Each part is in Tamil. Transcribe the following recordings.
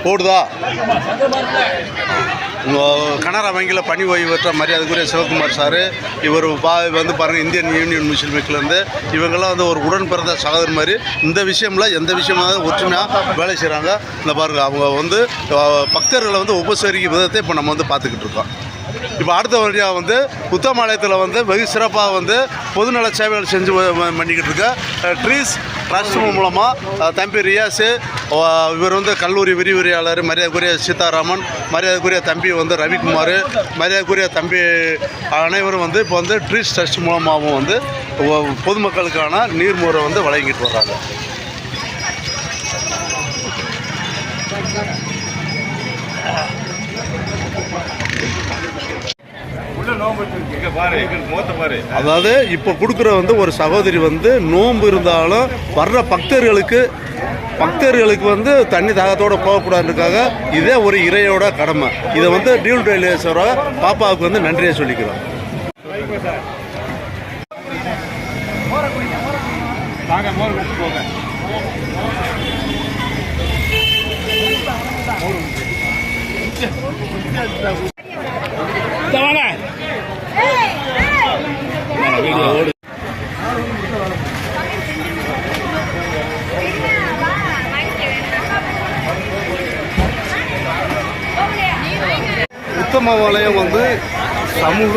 போடுதா கனரா வங்கியில் பணி ஓய்வு பெற்ற மரியாதைக்குரிய சிவகுமார் சார் இவர் வந்து பாருங்கள் இந்தியன் யூனியன் முஸ்லீம் லீக்லேருந்து இவங்கெல்லாம் வந்து ஒரு உடன் பிறந்த சகோதரர் மாதிரி இந்த விஷயம்ல எந்த விஷயமாக ஒற்றுமையாக வேலை செய்கிறாங்க. இந்த பாருங்கள் அவங்க வந்து பக்தர்களை வந்து உபசரிக்கும் விதத்தை இப்போ நம்ம வந்து பார்த்துக்கிட்டு இருக்கோம். இப்போ அடுத்த வழியாக வந்து உத்தமாலயத்தில் வந்து வெகு சிறப்பாக வந்து பொதுநல சேவைகள் செஞ்சு பண்ணிக்கிட்டு இருக்க ட்ரீஸ் ட்ரஸ்ட் மூலமாக தம்பி ரியாஸு இவர் வந்து கல்லூரி விரிவுரையாளர் மரியாதைக்குரிய சீதாராமன், மரியாதைக்குரிய தம்பி வந்து ரவிக்குமார், மரியாதைக்குரிய தம்பி அனைவரும் வந்து இப்போ வந்து ட்ரீஸ் ட்ரஸ்ட் மூலமாகவும் வந்து பொதுமக்களுக்கான நீர்மோரை வந்து வழங்கிட்டு வர்றாங்க. அதாவது இப்போ கொடுக்குற வந்து ஒரு சகோதரி வந்து நோன்பு இருந்தாலும் வர்ற பக்தர்களுக்கு வந்து தண்ணி தாகத்தோடு போகக்கூடாதுக்காக இதே ஒரு இறையோட கடமை. இதை வந்து டியூல் டெய்லிஸோட பாப்பாவுக்கு வந்து நன்றியை சொல்லிக்கிறோம். உத்தமபாளையம் வந்து சமூக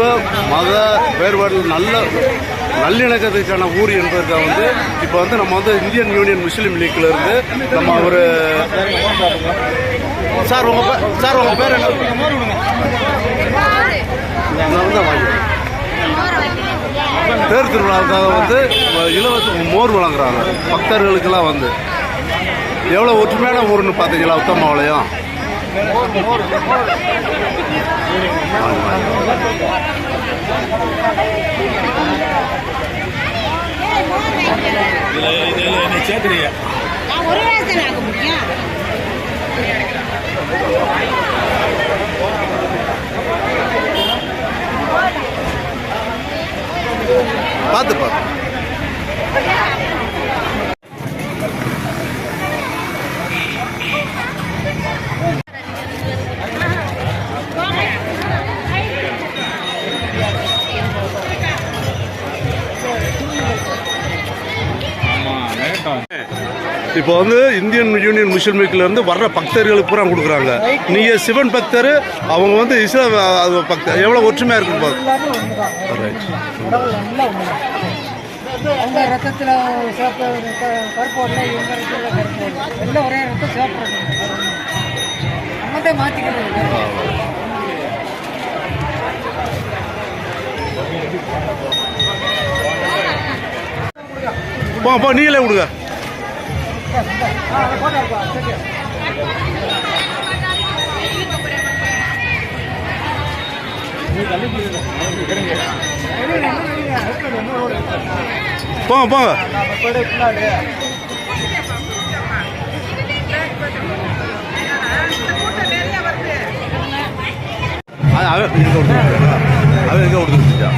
மத வேறுபாடு நல்லிணக்கத்துக்கான ஊர் என்பதற்காக வந்து இப்போ வந்து நம்ம வந்து இந்தியன் யூனியன் முஸ்லீம் லீக்ல இருந்து நம்ம ஒரு சார் உங்க பேர் என்ன? தேர் திருவிழாவுக்காக வந்து இலவச மோர் வழங்குறாங்க பக்தர்களுக்கெல்லாம். வந்து எவ்வளோ ஒற்றுமையான ஊர்னு பார்த்தீங்களா உத்தமபாளையம். பார்த்து இப்போ வந்து இந்தியன் யூனியன் முஸ்லீம் லீக்ல இருந்து வர்ற பக்தர்களுக்கு பூரா கொடுக்குறாங்க. நீங்க சிவன் பக்தர், அவங்க வந்து இஸ்லாம் பக்தர், எவ்வளவு ஒற்றுமையா இருக்கு பாருங்க. போ நீங்களே கொடுங்க. போங்க போங்க. அவன் எங்க கொடுத்துருச்சா